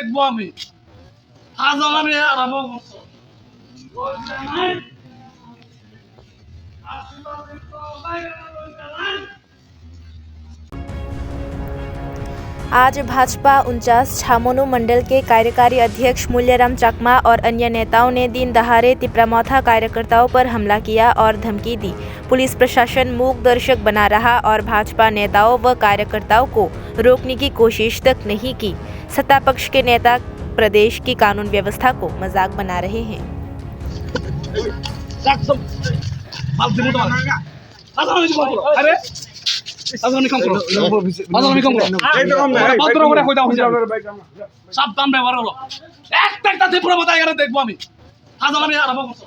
দেখবো আমি হাজার আমি আরম্ভ করছো आज भाजपा 49 छामोनू मंडल के कार्यकारी अध्यक्ष मूल्यराम चकमा और अन्य नेताओं ने दिन दहाड़े तिपरामौथा कार्यकर्ताओं पर हमला किया और धमकी दी। पुलिस प्रशासन मूक दर्शक बना रहा और भाजपा नेताओं व कार्यकर्ताओं को रोकने की कोशिश तक नहीं की। सत्ता पक्ष के नेता प्रदेश की कानून व्यवस्था को मजाक बना रहे हैं। সাবধান ব্যবহার হলো একটা ত্রিপুরা মাথায় গেলে দেখবো আমি হাজার আমি আরম্ভ করছো